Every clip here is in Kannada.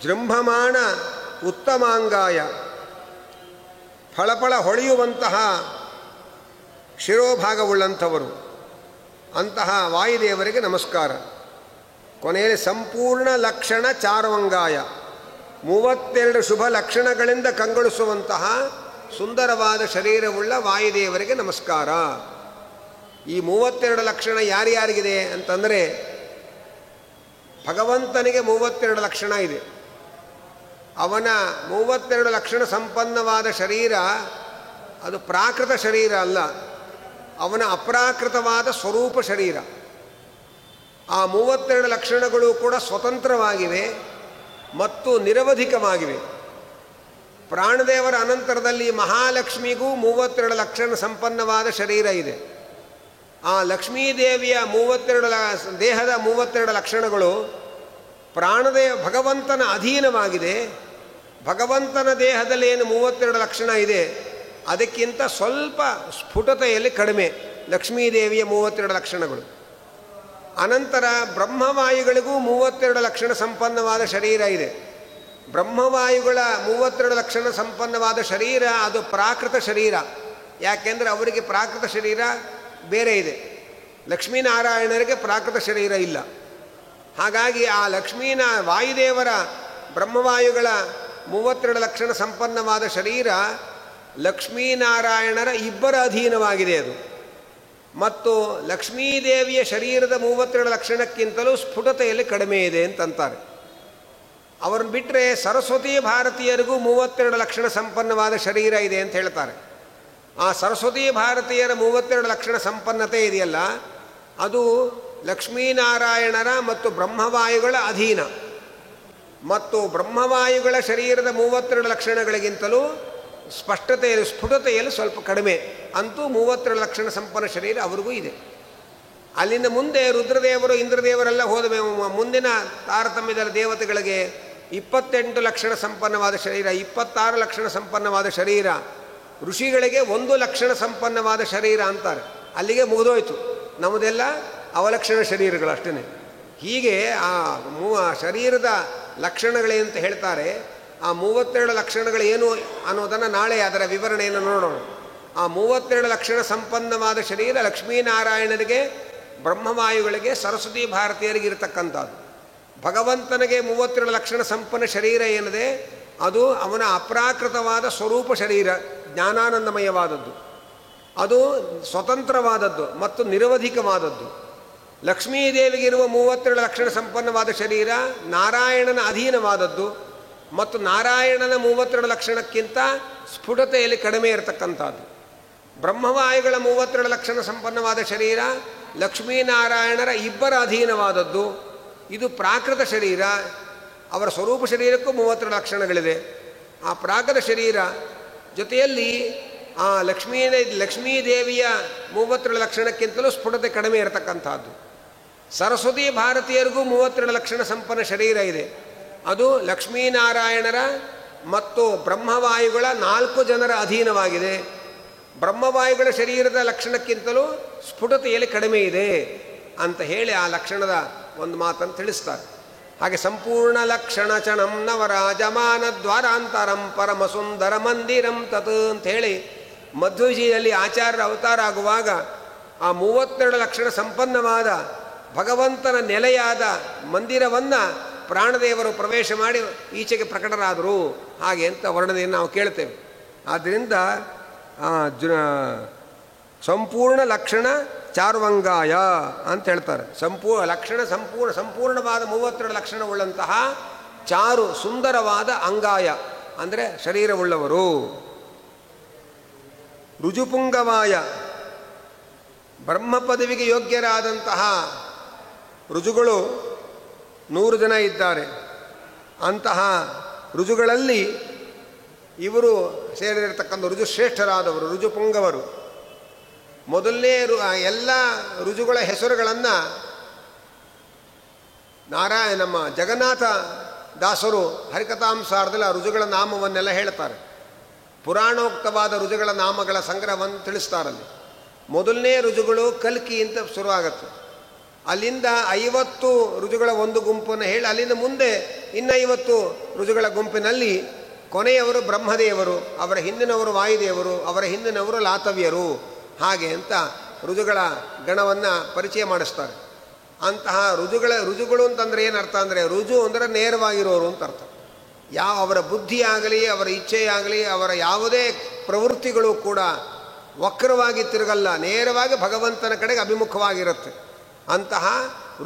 ಜೃಂಭಮಾಣ ಉತ್ತಮಾಂಗಾಯ, ಫಳಫಳ ಹೊಳೆಯುವಂತಹ ಶಿರೋಭಾಗವುಳ್ಳಂಥವರು, ಅಂತಹ ವಾಯುದೇವರಿಗೆ ನಮಸ್ಕಾರ. ಕೊನೆಯಲ್ಲಿ ಸಂಪೂರ್ಣ ಲಕ್ಷಣ ಚಾರುವಂಗಾಯ, 32 ಶುಭ ಲಕ್ಷಣಗಳಿಂದ ಕಂಗೊಳಿಸುವಂತಹ ಸುಂದರವಾದ ಶರೀರವುಳ್ಳ ವಾಯುದೇವರಿಗೆ ನಮಸ್ಕಾರ. ಈ 32 ಲಕ್ಷಣ ಯಾರ್ಯಾರಿಗಿದೆ ಅಂತಂದರೆ, ಭಗವಂತನಿಗೆ 32 ಲಕ್ಷಣ ಇದೆ. ಅವನ 32 ಲಕ್ಷಣ ಸಂಪನ್ನವಾದ ಶರೀರ ಅದು ಪ್ರಾಕೃತ ಶರೀರ ಅಲ್ಲ, ಅವನ ಅಪ್ರಾಕೃತವಾದ ಸ್ವರೂಪ ಶರೀರ. ಆ 32 ಲಕ್ಷಣಗಳು ಕೂಡ ಸ್ವತಂತ್ರವಾಗಿವೆ ಮತ್ತು ನಿರವಧಿಕವಾಗಿವೆ. ಪ್ರಾಣದೇವರ ಅನಂತರದಲ್ಲಿ ಮಹಾಲಕ್ಷ್ಮಿಗೂ 32 ಲಕ್ಷಣ ಸಂಪನ್ನವಾದ ಶರೀರ ಇದೆ. ಆ ಲಕ್ಷ್ಮೀದೇವಿಯ 32 ದೇಹದ 32 ಲಕ್ಷಣಗಳು ಭಗವಂತನ ಅಧೀನವಾಗಿದೆ. ಭಗವಂತನ ದೇಹದಲ್ಲಿ ಏನು 32 ಲಕ್ಷಣ ಇದೆ ಅದಕ್ಕಿಂತ ಸ್ವಲ್ಪ ಸ್ಫುಟತೆಯಲ್ಲಿ ಕಡಿಮೆ ಲಕ್ಷ್ಮೀದೇವಿಯ 32 ಲಕ್ಷಣಗಳು. ಅನಂತರ ಬ್ರಹ್ಮವಾಯುಗಳಿಗೂ 32 ಲಕ್ಷಣ ಸಂಪನ್ನವಾದ ಶರೀರ ಇದೆ. ಬ್ರಹ್ಮವಾಯುಗಳ 32 ಲಕ್ಷಣ ಸಂಪನ್ನವಾದ ಶರೀರ ಅದು ಪ್ರಾಕೃತ ಶರೀರ. ಯಾಕೆಂದರೆ ಅವರಿಗೆ ಪ್ರಾಕೃತ ಶರೀರ ಬೇರೆ ಇದೆ, ಲಕ್ಷ್ಮೀನಾರಾಯಣರಿಗೆ ಪ್ರಾಕೃತ ಶರೀರ ಇಲ್ಲ. ಹಾಗಾಗಿ ಆ ವಾಯುದೇವರ ಬ್ರಹ್ಮವಾಯುಗಳ 32 ಲಕ್ಷಣ ಸಂಪನ್ನವಾದ ಶರೀರ ಲಕ್ಷ್ಮೀನಾರಾಯಣರ ಇಬ್ಬರ ಅಧೀನವಾಗಿದೆ ಅದು. ಮತ್ತು ಲಕ್ಷ್ಮೀದೇವಿಯ ಶರೀರದ 32 ಲಕ್ಷಣಕ್ಕಿಂತಲೂ ಸ್ಫುಟತೆಯಲ್ಲಿ ಕಡಿಮೆ ಇದೆ ಅಂತಂತಾರೆ. ಅವರನ್ನು ಬಿಟ್ಟರೆ ಸರಸ್ವತಿ ಭಾರತೀಯರಿಗೂ 32 ಲಕ್ಷಣ ಸಂಪನ್ನವಾದ ಶರೀರ ಇದೆ ಅಂತ ಹೇಳ್ತಾರೆ. ಆ ಸರಸ್ವತಿ ಭಾರತೀಯರ 32 ಲಕ್ಷಣ ಸಂಪನ್ನತೆ ಇದೆಯಲ್ಲ, ಅದು ಲಕ್ಷ್ಮೀನಾರಾಯಣರ ಮತ್ತು ಬ್ರಹ್ಮವಾಯುಗಳ ಅಧೀನ. ಮತ್ತು ಬ್ರಹ್ಮವಾಯುಗಳ ಶರೀರದ 32 ಲಕ್ಷಣಗಳಿಗಿಂತಲೂ ಸ್ಪಷ್ಟತೆಯಲ್ಲಿ ಸ್ಫುಟತೆಯಲ್ಲಿ ಸ್ವಲ್ಪ ಕಡಿಮೆ. ಅಂತೂ 32 ಲಕ್ಷಣ ಸಂಪನ್ನ ಶರೀರ ಅವ್ರಿಗೂ ಇದೆ. ಅಲ್ಲಿಂದ ಮುಂದೆ ರುದ್ರದೇವರು ಇಂದ್ರದೇವರೆಲ್ಲ ಹೋದ ಮುಂದಿನ ತಾರತಮ್ಯದ ದೇವತೆಗಳಿಗೆ 28 ಲಕ್ಷಣ ಸಂಪನ್ನವಾದ ಶರೀರ, 26 ಲಕ್ಷಣ ಸಂಪನ್ನವಾದ ಶರೀರ, ಋಷಿಗಳಿಗೆ 1 ಲಕ್ಷಣ ಸಂಪನ್ನವಾದ ಶರೀರ ಅಂತಾರೆ. ಅಲ್ಲಿಗೆ ಮುಗಿದೋಯ್ತು. ನಮ್ಮದೆಲ್ಲ ಅವಲಕ್ಷಣ ಶರೀರಗಳು ಅಷ್ಟೇ. ಹೀಗೆ ಆ ಶರೀರದ ಲಕ್ಷಣಗಳೇನಂತ ಹೇಳ್ತಾರೆ. ಆ 32 ಲಕ್ಷಣಗಳೇನು ಅನ್ನೋದನ್ನು ನಾಳೆ ಅದರ ವಿವರಣೆಯನ್ನು ನೋಡೋಣ. ಆ 32 ಲಕ್ಷಣ ಸಂಪನ್ನವಾದ ಶರೀರ ಲಕ್ಷ್ಮೀನಾರಾಯಣರಿಗೆ, ಬ್ರಹ್ಮವಾಯುಗಳಿಗೆ, ಸರಸ್ವತಿ ಭಾರತೀಯರಿಗೆ ಇರತಕ್ಕಂಥದ್ದು. ಭಗವಂತನಿಗೆ 32 ಲಕ್ಷಣ ಸಂಪನ್ನ ಶರೀರ ಏನಿದೆ ಅದು ಅವನ ಅಪ್ರಾಕೃತವಾದ ಸ್ವರೂಪ ಶರೀರ, ಜ್ಞಾನಾನಂದಮಯವಾದದ್ದು. ಅದು ಸ್ವತಂತ್ರವಾದದ್ದು ಮತ್ತು ನಿರವಧಿಕವಾದದ್ದು. ಲಕ್ಷ್ಮೀದೇವಿಗಿರುವ 32 ಲಕ್ಷಣ ಸಂಪನ್ನವಾದ ಶರೀರ ನಾರಾಯಣನ ಅಧೀನವಾದದ್ದು ಮತ್ತು ನಾರಾಯಣನ 32 ಲಕ್ಷಣಕ್ಕಿಂತ ಸ್ಫುಟತೆಯಲ್ಲಿ ಕಡಿಮೆ ಇರತಕ್ಕಂಥದ್ದು. ಬ್ರಹ್ಮವಾಯುಗಳ 32 ಲಕ್ಷಣ ಸಂಪನ್ನವಾದ ಶರೀರ ಲಕ್ಷ್ಮೀನಾರಾಯಣರ ಇಬ್ಬರ ಅಧೀನವಾದದ್ದು. ಇದು ಪ್ರಾಕೃತ ಶರೀರ. ಅವರ ಸ್ವರೂಪ ಶರೀರಕ್ಕೂ 32 ಲಕ್ಷಣಗಳಿದೆ. ಆ ಪ್ರಾಕೃತ ಶರೀರ ಜೊತೆಯಲ್ಲಿ ಆ ಲಕ್ಷ್ಮೀದೇವಿಯ 32 ಲಕ್ಷಣಕ್ಕಿಂತಲೂ ಸ್ಫುಟತೆ ಕಡಿಮೆ ಇರತಕ್ಕಂಥದ್ದು. ಸರಸ್ವತಿ ಭಾರತೀಯರಿಗೂ 32 ಲಕ್ಷಣ ಸಂಪನ್ನ ಶರೀರ ಇದೆ. ಅದು ಲಕ್ಷ್ಮೀನಾರಾಯಣರ ಮತ್ತು ಬ್ರಹ್ಮವಾಯುಗಳ 4 ಜನರ ಅಧೀನವಾಗಿದೆ. ಬ್ರಹ್ಮವಾಯುಗಳ ಶರೀರದ ಲಕ್ಷಣಕ್ಕಿಂತಲೂ ಸ್ಫುಟತೆಯಲ್ಲಿ ಕಡಿಮೆ ಇದೆ ಅಂತ ಹೇಳಿ ಆ ಲಕ್ಷಣದ ಒಂದು ಮಾತನ್ನು ತಿಳಿಸ್ತಾರೆ. ಹಾಗೆ ಸಂಪೂರ್ಣ ಲಕ್ಷಣ ಚಣಂ ನವರಾಜಮಾನ ದ್ವಾರಾಂತರಂ ಪರಮ ಸುಂದರ ಮಂದಿರಂ ತತ್ ಅಂತ ಹೇಳಿ ಮಧ್ವವಿಜಯದಲ್ಲಿ ಆಚಾರ್ಯರ ಅವತಾರ ಆಗುವಾಗ ಆ 32 ಲಕ್ಷಣ ಸಂಪನ್ನವಾದ ಭಗವಂತನ ನೆಲೆಯಾದ ಮಂದಿರವನ್ನು ಪ್ರಾಣದೇವರು ಪ್ರವೇಶ ಮಾಡಿ ಈಚೆಗೆ ಪ್ರಕಟರಾದರು ಹಾಗೆ ಅಂತ ವರ್ಣನೆಯನ್ನು ನಾವು ಕೇಳ್ತೇವೆ. ಆದ್ದರಿಂದ ಸಂಪೂರ್ಣ ಲಕ್ಷಣ ಚಾರುವಂಗಾಯ ಅಂತ ಹೇಳ್ತಾರೆ. ಸಂಪೂರ್ಣವಾದ 32 ಲಕ್ಷಣವುಳ್ಳಂತಹ ಚಾರು ಸುಂದರವಾದ ಅಂಗಾಯ ಅಂದರೆ ಶರೀರವುಳ್ಳವರು. ರುಜುಪುಂಗವಾಯ, ಬ್ರಹ್ಮ ಪದವಿಗೆ ಯೋಗ್ಯರಾದಂತಹ ರುಜುಗಳು 100 ಜನ ಇದ್ದಾರೆ. ಅಂತಹ ರುಜುಗಳಲ್ಲಿ ಇವರು ಸೇರಿರತಕ್ಕಂಥ ರುಜುಶ್ರೇಷ್ಠರಾದವರು ರುಜುಪುಂಗವರು. ಮೊದಲನೇ ಎಲ್ಲ ರುಜುಗಳ ಹೆಸರುಗಳನ್ನು ನಮ್ಮ ಜಗನ್ನಾಥ ದಾಸರು ಹರಿಕಥಾಂಸಾರದಲ್ಲಿ ಆ ರುಜುಗಳ ನಾಮವನ್ನೆಲ್ಲ ಹೇಳ್ತಾರೆ. ಪುರಾಣೋಕ್ತವಾದ ರುಜುಗಳ ನಾಮಗಳ ಸಂಗ್ರಹವನ್ನು ತಿಳಿಸ್ತಾರಲ್ಲಿ. ಮೊದಲನೇ ರುಜುಗಳು ಕಲ್ಕಿ ಅಂತ ಶುರುವಾಗತ್ತೆ. ಅಲ್ಲಿಂದ 50 ಋಜುಗಳ ಒಂದು ಗುಂಪನ್ನು ಹೇಳಿ ಅಲ್ಲಿಂದ ಮುಂದೆ ಇನ್ನು 50 ಋಜುಗಳ ಗುಂಪಿನಲ್ಲಿ ಕೊನೆಯವರು ಬ್ರಹ್ಮದೇವರು, ಅವರ ಹಿಂದಿನವರು ವಾಯುದೇವರು, ಅವರ ಹಿಂದಿನವರು ಲಾತವ್ಯರು, ಹಾಗೆ ಅಂತ ಋಜುಗಳ ಗಣವನ್ನು ಪರಿಚಯ ಮಾಡಿಸ್ತಾರೆ. ಅಂತಹ ಋಜುಗಳು ಅಂತಂದರೆ ಏನು ಅರ್ಥ ಅಂದರೆ, ರುಜು ಅಂದರೆ ನೇರವಾಗಿರೋರು ಅಂತ ಅರ್ಥ. ಅವರ ಬುದ್ಧಿಯಾಗಲಿ ಅವರ ಇಚ್ಛೆಯಾಗಲಿ ಅವರ ಯಾವುದೇ ಪ್ರವೃತ್ತಿಗಳು ಕೂಡ ವಕ್ರವಾಗಿ ತಿರುಗಲ್ಲ, ನೇರವಾಗಿ ಭಗವಂತನ ಕಡೆಗೆ ಅಭಿಮುಖವಾಗಿರುತ್ತೆ. ಅಂತಹ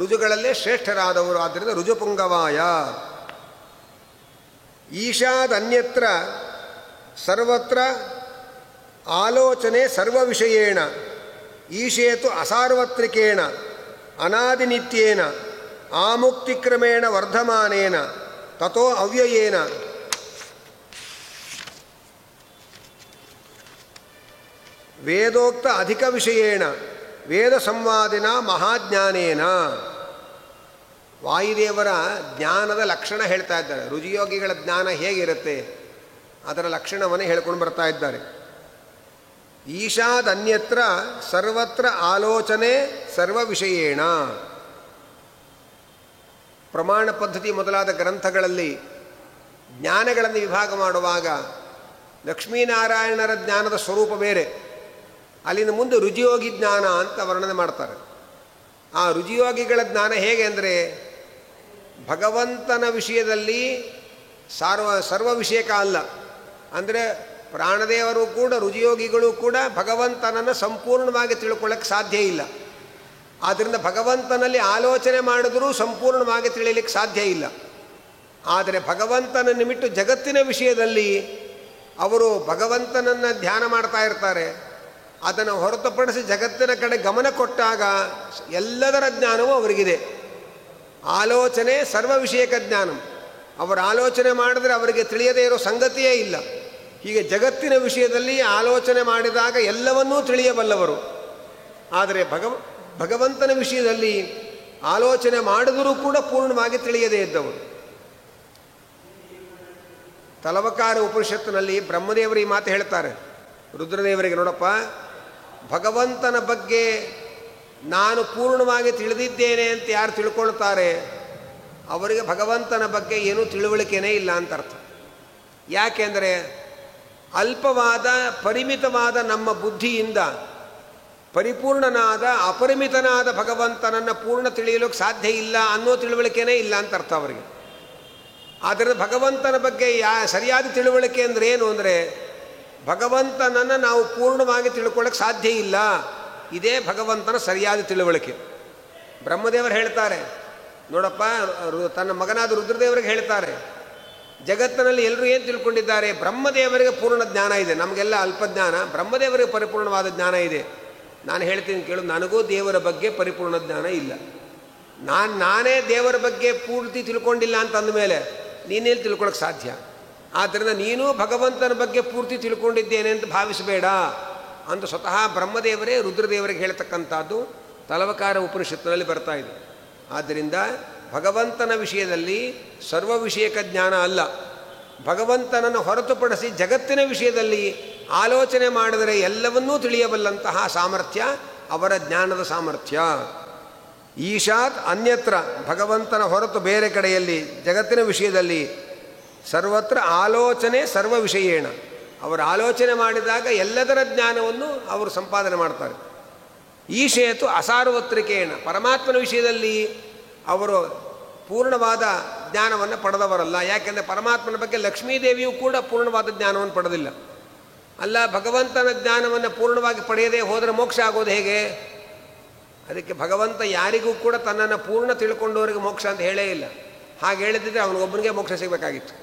ಋಜುಗಳಲ್ಲೇ ಶ್ರೇಷ್ಠರಾದವರು. ಆದ್ದರಿಂದ ಋಜುಪುಂಗವಾಯ. ಈಶಾದನ್ಯತ್ರ ಸರ್ವತ್ರ ಆಲೋಚನೆ ಸರ್ವ ವಿಷಯೇಣ ಈಶೇತು ಅಸಾರ್ವತ್ರಿಕೇಣ ಅನಾದಿನಿತ್ಯೇನ ಆಮುಕ್ತಿಕ್ರಮೇಣ ವರ್ಧಮಾನೇನ ತಥೋ ಅವ್ಯಯೇನ ವೇದೋಕ್ತ ಅಧಿಕ ವಿಷಯೇಣ ವೇದ ಸಂವಾದಿನ ಮಹಾಜ್ಞಾನೇನ. ವಾಯುದೇವರ ಜ್ಞಾನದ ಲಕ್ಷಣ ಹೇಳ್ತಾ ಇದ್ದಾರೆ. ರುಜಿಯೋಗಿಗಳ ಜ್ಞಾನ ಹೇಗಿರುತ್ತೆ ಅದರ ಲಕ್ಷಣವನ್ನು ಹೇಳ್ಕೊಂಡು ಬರ್ತಾ ಇದ್ದಾರೆ. ಈಶಾದನ್ಯತ್ರ ಸರ್ವತ್ರ ಆಲೋಚನೆ ಸರ್ವ ವಿಷಯೇಣ. ಪ್ರಮಾಣ ಪದ್ಧತಿ ಮೊದಲಾದ ಗ್ರಂಥಗಳಲ್ಲಿ ಜ್ಞಾನಗಳನ್ನು ವಿಭಾಗ ಮಾಡುವಾಗ ಲಕ್ಷ್ಮೀನಾರಾಯಣರ ಜ್ಞಾನದ ಸ್ವರೂಪ ಬೇರೆ, ಅಲ್ಲಿಂದ ಮುಂದೆ ರುಜಿಯೋಗಿ ಜ್ಞಾನ ಅಂತ ವರ್ಣನೆ ಮಾಡ್ತಾರೆ. ಆ ರುಜಿಯೋಗಿಗಳ ಜ್ಞಾನ ಹೇಗೆ ಅಂದರೆ, ಭಗವಂತನ ವಿಷಯದಲ್ಲಿ ಸರ್ವ ವಿಷಯಕ ಅಲ್ಲ. ಅಂದರೆ ಪ್ರಾಣದೇವರು ಕೂಡ ರುಜಿಯೋಗಿಗಳು ಕೂಡ ಭಗವಂತನನ್ನು ಸಂಪೂರ್ಣವಾಗಿ ತಿಳ್ಕೊಳ್ಳೋಕ್ಕೆ ಸಾಧ್ಯ ಇಲ್ಲ. ಆದ್ದರಿಂದ ಭಗವಂತನಲ್ಲಿ ಆಲೋಚನೆ ಮಾಡಿದ್ರೂ ಸಂಪೂರ್ಣವಾಗಿ ತಿಳಿಯಲಿಕ್ಕೆ ಸಾಧ್ಯ ಇಲ್ಲ. ಆದರೆ ಭಗವಂತನನ್ನು ಬಿಟ್ಟು ಜಗತ್ತಿನ ವಿಷಯದಲ್ಲಿ ಅವರು ಭಗವಂತನನ್ನು ಧ್ಯಾನ ಮಾಡ್ತಾ ಇರ್ತಾರೆ. ಅದನ್ನು ಹೊರತುಪಡಿಸಿ ಜಗತ್ತಿನ ಕಡೆ ಗಮನ ಕೊಟ್ಟಾಗ ಎಲ್ಲದರ ಜ್ಞಾನವೂ ಅವರಿಗಿದೆ. ಆಲೋಚನೆ ಸರ್ವ ವಿಷಯಕ ಜ್ಞಾನ. ಅವರು ಆಲೋಚನೆ ಮಾಡಿದ್ರೆ ಅವರಿಗೆ ತಿಳಿಯದೇ ಇರೋ ಸಂಗತಿಯೇ ಇಲ್ಲ. ಹೀಗೆ ಜಗತ್ತಿನ ವಿಷಯದಲ್ಲಿ ಆಲೋಚನೆ ಮಾಡಿದಾಗ ಎಲ್ಲವನ್ನೂ ತಿಳಿಯಬಲ್ಲವರು. ಆದರೆ ಭಗವಂತನ ವಿಷಯದಲ್ಲಿ ಆಲೋಚನೆ ಮಾಡಿದರೂ ಕೂಡ ಪೂರ್ಣವಾಗಿ ತಿಳಿಯದೇ ಇದ್ದವರು. ತಲವಕಾರ ಉಪನಿಷತ್ತಿನಲ್ಲಿ ಬ್ರಹ್ಮದೇವರು ಈ ಮಾತು ಹೇಳ್ತಾರೆ ರುದ್ರದೇವರಿಗೆ, ನೋಡಪ್ಪ, ಭಗವಂತನ ಬಗ್ಗೆ ನಾನು ಪೂರ್ಣವಾಗಿ ತಿಳಿದಿದ್ದೇನೆ ಅಂತ ಯಾರು ತಿಳ್ಕೊಳ್ತಾರೆ ಅವರಿಗೆ ಭಗವಂತನ ಬಗ್ಗೆ ಏನೂ ತಿಳುವಳಿಕೆನೇ ಇಲ್ಲ ಅಂತ ಅರ್ಥ. ಯಾಕೆಂದರೆ ಅಲ್ಪವಾದ ಪರಿಮಿತವಾದ ನಮ್ಮ ಬುದ್ಧಿಯಿಂದ ಪರಿಪೂರ್ಣನಾದ ಅಪರಿಮಿತನಾದ ಭಗವಂತನನ್ನು ಪೂರ್ಣ ತಿಳಿಯಲಿಕ್ಕೆ ಸಾಧ್ಯ ಇಲ್ಲ ಅನ್ನೋ ತಿಳುವಳಿಕೆನೇ ಇಲ್ಲ ಅಂತ ಅರ್ಥ ಅವರಿಗೆ. ಆದ್ದರಿಂದ ಭಗವಂತನ ಬಗ್ಗೆ ಸರಿಯಾದ ತಿಳುವಳಿಕೆ ಅಂದರೆ ಏನು ಅಂದರೆ, ಭಗವಂತನನ್ನು ನಾವು ಪೂರ್ಣವಾಗಿ ತಿಳ್ಕೊಳ್ಳೋಕ್ಕೆ ಸಾಧ್ಯ ಇಲ್ಲ, ಇದೇ ಭಗವಂತನ ಸರಿಯಾದ ತಿಳುವಳಿಕೆ. ಬ್ರಹ್ಮದೇವರು ಹೇಳ್ತಾರೆ, ನೋಡಪ್ಪ, ತನ್ನ ಮಗನಾದ ರುದ್ರದೇವರಿಗೆ ಹೇಳ್ತಾರೆ, ಜಗತ್ತಿನಲ್ಲಿ ಎಲ್ಲರೂ ಏನು ತಿಳ್ಕೊಂಡಿದ್ದಾರೆ, ಬ್ರಹ್ಮದೇವರಿಗೆ ಪೂರ್ಣ ಜ್ಞಾನ ಇದೆ, ನಮಗೆಲ್ಲ ಅಲ್ಪಜ್ಞಾನ, ಬ್ರಹ್ಮದೇವರಿಗೆ ಪರಿಪೂರ್ಣವಾದ ಜ್ಞಾನ ಇದೆ. ನಾನು ಹೇಳ್ತೀನಿ ಕೇಳು, ನನಗೂ ದೇವರ ಬಗ್ಗೆ ಪರಿಪೂರ್ಣ ಜ್ಞಾನ ಇಲ್ಲ. ನಾನೇ ದೇವರ ಬಗ್ಗೆ ಪೂರ್ತಿ ತಿಳ್ಕೊಂಡಿಲ್ಲ ಅಂತಂದ ಮೇಲೆ ನೀನೇನು ತಿಳ್ಕೊಳ್ಳೋಕೆ ಸಾಧ್ಯ? ಆದ್ದರಿಂದ ನೀನು ಭಗವಂತನ ಬಗ್ಗೆ ಪೂರ್ತಿ ತಿಳ್ಕೊಂಡಿದ್ದೇನೆ ಅಂತ ಭಾವಿಸಬೇಡ ಅಂತ ಸ್ವತಃ ಬ್ರಹ್ಮದೇವರೇ ರುದ್ರದೇವರಿಗೆ ಹೇಳ್ತಕ್ಕಂಥದ್ದು ತಲವಕಾರ ಉಪನಿಷತ್ತಿನಲ್ಲಿ ಬರ್ತಾ ಇದೆ. ಆದ್ದರಿಂದ ಭಗವಂತನ ವಿಷಯದಲ್ಲಿ ಸರ್ವ ವಿಷಯಕ ಜ್ಞಾನ ಅಲ್ಲ. ಭಗವಂತನನ್ನು ಹೊರತುಪಡಿಸಿ ಜಗತ್ತಿನ ವಿಷಯದಲ್ಲಿ ಆಲೋಚನೆ ಮಾಡಿದರೆ ಎಲ್ಲವನ್ನೂ ತಿಳಿಯಬಲ್ಲಂತಹ ಸಾಮರ್ಥ್ಯ ಅವರ ಜ್ಞಾನದ ಸಾಮರ್ಥ್ಯ. ಈಶಾತ್ ಅನ್ಯತ್ರ, ಭಗವಂತನ ಹೊರತು ಬೇರೆ ಕಡೆಯಲ್ಲಿ ಜಗತ್ತಿನ ವಿಷಯದಲ್ಲಿ ಸರ್ವತ್ರ ಆಲೋಚನೆ ಸರ್ವ ವಿಷಯೇಣ, ಅವರು ಆಲೋಚನೆ ಮಾಡಿದಾಗ ಎಲ್ಲದರ ಜ್ಞಾನವನ್ನು ಅವರು ಸಂಪಾದನೆ ಮಾಡ್ತಾರೆ. ಈಶೇತು ಅಸಾರ್ವತ್ರಿಕೇಣ, ಪರಮಾತ್ಮನ ವಿಷಯದಲ್ಲಿ ಅವರು ಪೂರ್ಣವಾದ ಜ್ಞಾನವನ್ನು ಪಡೆದವರಲ್ಲ. ಯಾಕೆಂದರೆ ಪರಮಾತ್ಮನ ಬಗ್ಗೆ ಲಕ್ಷ್ಮೀದೇವಿಯೂ ಕೂಡ ಪೂರ್ಣವಾದ ಜ್ಞಾನವನ್ನು ಪಡೆದಿಲ್ಲ. ಅಲ್ಲ, ಭಗವಂತನ ಜ್ಞಾನವನ್ನು ಪೂರ್ಣವಾಗಿ ಪಡೆಯದೇ ಹೋದರೆ ಮೋಕ್ಷ ಆಗೋದು ಹೇಗೆ? ಅದಕ್ಕೆ ಭಗವಂತ ಯಾರಿಗೂ ಕೂಡ ತನ್ನನ್ನು ಪೂರ್ಣ ತಿಳ್ಕೊಂಡವರಿಗೆ ಮೋಕ್ಷ ಅಂತ ಹೇಳೇ ಇಲ್ಲ. ಹಾಗೆ ಹೇಳಿದ್ರೆ ಅವನಿಗೊಬ್ಬನಿಗೆ ಮೋಕ್ಷ ಸಿಗಬೇಕಾಗಿತ್ತು.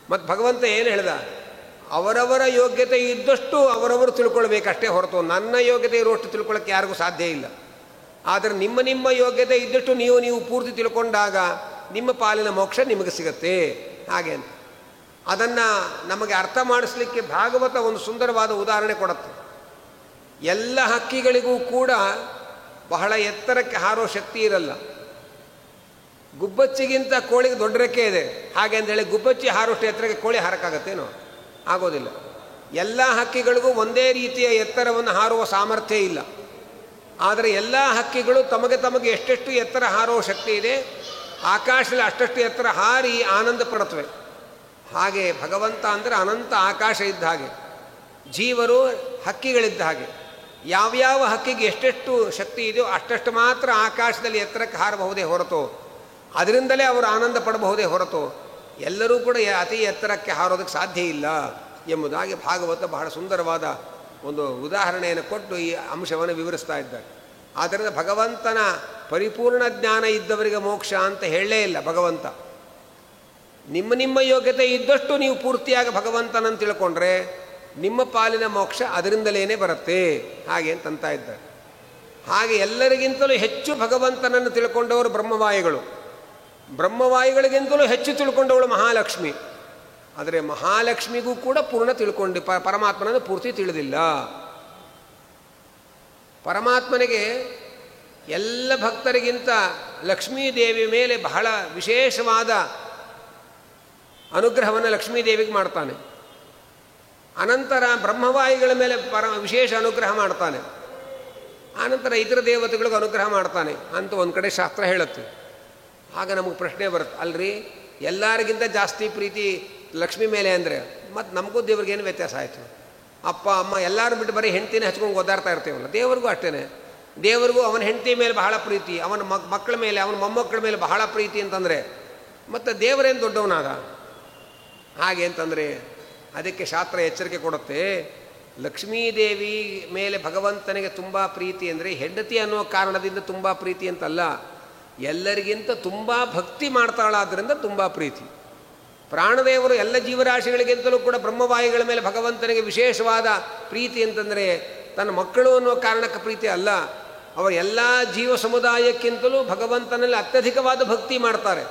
ಮತ್ತು ಭಗವಂತ ಏನು ಹೇಳ್ದ, ಅವರವರ ಯೋಗ್ಯತೆ ಇದ್ದಷ್ಟು ಅವರವರು ತಿಳ್ಕೊಳ್ಬೇಕಷ್ಟೇ ಹೊರತು ನನ್ನ ಯೋಗ್ಯತೆ ಇರುವಷ್ಟು ತಿಳ್ಕೊಳ್ಳೋಕ್ಕೆ ಯಾರಿಗೂ ಸಾಧ್ಯ ಇಲ್ಲ. ಆದರೆ ನಿಮ್ಮ ಯೋಗ್ಯತೆ ಇದ್ದಷ್ಟು ನೀವು ಪೂರ್ತಿ ತಿಳ್ಕೊಂಡಾಗ ನಿಮ್ಮ ಪಾಲಿನ ಮೋಕ್ಷ ನಿಮಗೆ ಸಿಗತ್ತೆ. ಹಾಗೆ ಅಂತ ಅದನ್ನು ನಮಗೆ ಅರ್ಥ ಮಾಡಿಸ್ಲಿಕ್ಕೆ ಭಾಗವತ ಒಂದು ಸುಂದರವಾದ ಉದಾಹರಣೆ ಕೊಡುತ್ತೆ. ಎಲ್ಲ ಹಕ್ಕಿಗಳಿಗೂ ಕೂಡ ಬಹಳ ಎತ್ತರಕ್ಕೆ ಹಾರೋ ಶಕ್ತಿ ಇರಲ್ಲ. ಗುಬ್ಬಚ್ಚಿಗಿಂತ ಕೋಳಿಗೆ ದೊಡ್ಡ ರೆಕ್ಕೆ ಇದೆ. ಹಾಗೆ ಅಂದೇಳಿ ಗುಬ್ಬಚ್ಚಿ ಹಾರೋಷ್ಟು ಎತ್ತರಕ್ಕೆ ಕೋಳಿ ಹಾರಕ್ಕಾಗತ್ತೇನೋ? ಆಗೋದಿಲ್ಲ. ಎಲ್ಲ ಹಕ್ಕಿಗಳಿಗೂ ಒಂದೇ ರೀತಿಯ ಎತ್ತರವನ್ನು ಹಾರುವ ಸಾಮರ್ಥ್ಯ ಇಲ್ಲ. ಆದರೆ ಎಲ್ಲ ಹಕ್ಕಿಗಳು ತಮಗೆ ತಮಗೆ ಎಷ್ಟೆಷ್ಟು ಎತ್ತರ ಹಾರೋ ಶಕ್ತಿ ಇದೆ, ಆಕಾಶದಲ್ಲಿ ಅಷ್ಟಷ್ಟು ಎತ್ತರ ಹಾರಿ ಆನಂದ ಪಡುತ್ತವೆ. ಹಾಗೆ ಭಗವಂತ ಅಂದರೆ ಅನಂತ ಆಕಾಶ ಇದ್ದ ಹಾಗೆ, ಜೀವರು ಹಕ್ಕಿಗಳಿದ್ದ ಹಾಗೆ. ಯಾವ್ಯಾವ ಹಕ್ಕಿಗೆ ಎಷ್ಟೆಷ್ಟು ಶಕ್ತಿ ಇದೆಯೋ ಅಷ್ಟಷ್ಟು ಮಾತ್ರ ಆಕಾಶದಲ್ಲಿ ಎತ್ತರಕ್ಕೆ ಹಾರಬಹುದೇ ಹೊರತು, ಅದರಿಂದಲೇ ಅವರು ಆನಂದ ಪಡಬಹುದೇ ಹೊರತು ಎಲ್ಲರೂ ಕೂಡ ಅತಿ ಎತ್ತರಕ್ಕೆ ಹಾರೋದಕ್ಕೆ ಸಾಧ್ಯ ಇಲ್ಲ ಎಂಬುದಾಗಿ ಭಾಗವತ ಬಹಳ ಸುಂದರವಾದ ಒಂದು ಉದಾಹರಣೆಯನ್ನು ಕೊಟ್ಟು ಈ ಅಂಶವನ್ನು ವಿವರಿಸ್ತಾ ಇದ್ದಾರೆ. ಆದ್ದರಿಂದ ಭಗವಂತನ ಪರಿಪೂರ್ಣ ಜ್ಞಾನ ಇದ್ದವರಿಗೆ ಮೋಕ್ಷ ಅಂತ ಹೇಳಲೇ ಇಲ್ಲ ಭಗವಂತ. ನಿಮ್ಮ ನಿಮ್ಮ ಯೋಗ್ಯತೆ ಇದ್ದಷ್ಟು ನೀವು ಪೂರ್ತಿಯಾಗಿ ಭಗವಂತನನ್ನು ತಿಳ್ಕೊಂಡ್ರೆ ನಿಮ್ಮ ಪಾಲಿನ ಮೋಕ್ಷ ಅದರಿಂದಲೇ ಬರುತ್ತೆ ಹಾಗೆ ಅಂತಂತ ಇದ್ದಾರೆ. ಹಾಗೆ ಎಲ್ಲರಿಗಿಂತಲೂ ಹೆಚ್ಚು ಭಗವಂತನನ್ನು ತಿಳ್ಕೊಂಡವರು ಬ್ರಹ್ಮವಾಯುಗಳು, ಬ್ರಹ್ಮವಾಯುಗಳಿಗಿಂತಲೂ ಹೆಚ್ಚು ತಿಳ್ಕೊಂಡವಳು ಮಹಾಲಕ್ಷ್ಮಿ. ಆದರೆ ಮಹಾಲಕ್ಷ್ಮಿಗೂ ಕೂಡ ಪೂರ್ಣ ತಿಳ್ಕೊಂಡು ಪರಮಾತ್ಮನನ್ನು ಪೂರ್ತಿ ತಿಳಿದಿಲ್ಲ. ಪರಮಾತ್ಮನಿಗೆ ಎಲ್ಲ ಭಕ್ತರಿಗಿಂತ ಲಕ್ಷ್ಮೀದೇವಿ ಮೇಲೆ ಬಹಳ ವಿಶೇಷವಾದ ಅನುಗ್ರಹವನ್ನು ಲಕ್ಷ್ಮೀದೇವಿಗೆ ಮಾಡ್ತಾನೆ. ಅನಂತರ ಬ್ರಹ್ಮವಾಯುಗಳ ಮೇಲೆ ವಿಶೇಷ ಅನುಗ್ರಹ ಮಾಡ್ತಾನೆ. ಆನಂತರ ಇತರ ದೇವತೆಗಳಿಗೂ ಅನುಗ್ರಹ ಮಾಡ್ತಾನೆ ಅಂತ ಒಂದು ಕಡೆ ಶಾಸ್ತ್ರ ಹೇಳುತ್ತೆ. ಆಗ ನಮಗೆ ಪ್ರಶ್ನೆ ಬರುತ್ತೆ, ಅಲ್ರಿ ಎಲ್ಲರಿಗಿಂತ ಜಾಸ್ತಿ ಪ್ರೀತಿ ಲಕ್ಷ್ಮಿ ಮೇಲೆ ಅಂದರೆ ಮತ್ತು ನಮಗೂ ದೇವ್ರಿಗೇನು ವ್ಯತ್ಯಾಸ ಆಯಿತು? ಅಪ್ಪ ಅಮ್ಮ ಎಲ್ಲರೂ ಬಿಟ್ಟು ಬರೀ ಹೆಂಡ್ತಿನೇ ಹಚ್ಕೊಂಡು ಓದಾಡ್ತಾ ಇರ್ತೇವಲ್ಲ, ದೇವ್ರಿಗೂ ಅಷ್ಟೇ. ದೇವರಿಗೂ ಅವನ ಹೆಂಡತಿ ಮೇಲೆ ಬಹಳ ಪ್ರೀತಿ, ಅವನ ಮಕ್ಕಳ ಮೇಲೆ, ಅವನ ಮೊಮ್ಮಕ್ಕಳ ಮೇಲೆ ಬಹಳ ಪ್ರೀತಿ ಅಂತಂದರೆ ಮತ್ತು ದೇವರೇನು ದೊಡ್ಡವನಾದ ಹಾಗೆ ಅಂತಂದರೆ ಅದಕ್ಕೆ ಶಾಸ್ತ್ರ ಎಚ್ಚರಿಕೆ ಕೊಡುತ್ತೆ. ಲಕ್ಷ್ಮೀದೇವಿ ಮೇಲೆ ಭಗವಂತನಿಗೆ ತುಂಬ ಪ್ರೀತಿ ಅಂದರೆ ಹೆಂಡತಿ ಅನ್ನೋ ಕಾರಣದಿಂದ ತುಂಬ ಪ್ರೀತಿ ಅಂತಲ್ಲ, ಎಲ್ಲರಿಗಿಂತ ತುಂಬ ಭಕ್ತಿ ಮಾಡ್ತಾಳಾದ್ದರಿಂದ ತುಂಬ ಪ್ರೀತಿ. ಪ್ರಾಣದೇವರು ಎಲ್ಲ ಜೀವರಾಶಿಗಳಿಗಿಂತಲೂ ಕೂಡ ಬ್ರಹ್ಮವಾಯುಗಳ ಮೇಲೆ ಭಗವಂತನಿಗೆ ವಿಶೇಷವಾದ ಪ್ರೀತಿ ಅಂತಂದರೆ ತನ್ನ ಮಕ್ಕಳು ಅನ್ನೋ ಕಾರಣಕ್ಕೆ ಪ್ರೀತಿ ಅಲ್ಲ, ಅವರ ಎಲ್ಲ ಜೀವ ಸಮುದಾಯಕ್ಕಿಂತಲೂ ಭಗವಂತನಲ್ಲಿ ಅತ್ಯಧಿಕವಾದ ಭಕ್ತಿ ಮಾಡ್ತಾರೆ.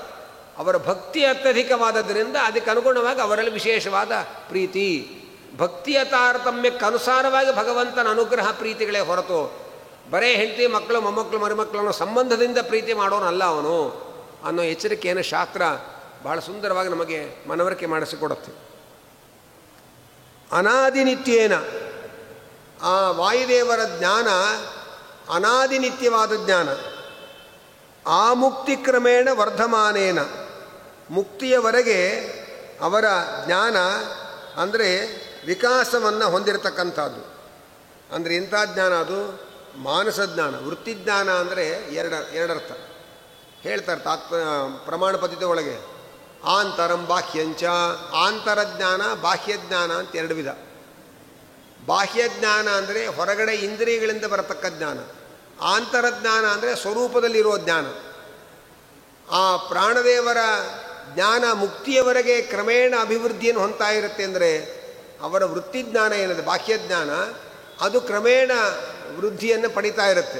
ಅವರ ಭಕ್ತಿ ಅತ್ಯಧಿಕವಾದದ್ದರಿಂದ ಅದಕ್ಕೆ ಅನುಗುಣವಾಗಿ ಅವರಲ್ಲಿ ವಿಶೇಷವಾದ ಪ್ರೀತಿ. ಭಕ್ತಿಯ ತಾರತಮ್ಯಕ್ಕನುಸಾರವಾಗಿ ಭಗವಂತನ ಅನುಗ್ರಹ ಪ್ರೀತಿಗಳೇ ಹೊರತು ಬರೇ ಹೆಂಡತಿ ಮಕ್ಕಳು ಮೊಮ್ಮಕ್ಕಳು ಮರಿಮಕ್ಕಳು ಅನ್ನೋ ಸಂಬಂಧದಿಂದ ಪ್ರೀತಿ ಮಾಡೋನಲ್ಲ ಅವನು ಅನ್ನೋ ಎಚ್ಚರಿಕೆಯನ್ನು ಶಾಸ್ತ್ರ ಬಹಳ ಸುಂದರವಾಗಿ ನಮಗೆ ಮನವರಿಕೆ ಮಾಡಿಸಿಕೊಡುತ್ತೆ. ಅನಾದಿನಿತ್ಯೇನ ಆ ವಾಯುದೇವರ ಜ್ಞಾನ ಅನಾದಿನಿತ್ಯವಾದ ಜ್ಞಾನ. ಆ ಮುಕ್ತಿ ಕ್ರಮೇಣ ವರ್ಧಮಾನೇನ, ಮುಕ್ತಿಯವರೆಗೆ ಅವರ ಜ್ಞಾನ ಅಂದರೆ ವಿಕಾಸವನ್ನು ಹೊಂದಿರತಕ್ಕಂಥದ್ದು. ಅಂದರೆ ಇಂಥ ಜ್ಞಾನ ಅದು ಮಾನಸ ಜ್ಞಾನ. ವೃತ್ತಿಜ್ಞಾನ ಅಂದರೆ ಎರಡರ್ಥ ಹೇಳ್ತಾರೆ ಪ್ರಮಾಣ ಪದ್ಧತಿ ಒಳಗೆ. ಆಂತರಂ ಬಾಹ್ಯಂಚ, ಆಂತರಜ್ಞಾನ ಬಾಹ್ಯಜ್ಞಾನ ಅಂತ ಎರಡು ವಿಧ. ಬಾಹ್ಯಜ್ಞಾನ ಅಂದರೆ ಹೊರಗಡೆ ಇಂದ್ರಿಯಗಳಿಂದ ಬರತಕ್ಕ ಜ್ಞಾನ. ಆಂತರಜ್ಞಾನ ಅಂದರೆ ಸ್ವರೂಪದಲ್ಲಿರುವ ಜ್ಞಾನ. ಆ ಪ್ರಾಣದೇವರ ಜ್ಞಾನ ಮುಕ್ತಿಯವರೆಗೆ ಕ್ರಮೇಣ ಅಭಿವೃದ್ಧಿಯನ್ನು ಹೊಂದ್ತಾ ಇರುತ್ತೆ. ಅಂದರೆ ಅವರ ವೃತ್ತಿಜ್ಞಾನ ಏನಿದೆ ಬಾಹ್ಯಜ್ಞಾನ ಅದು ಕ್ರಮೇಣ ವೃದ್ಧಿಯನ್ನು ಪಡಿತಾ ಇರುತ್ತೆ.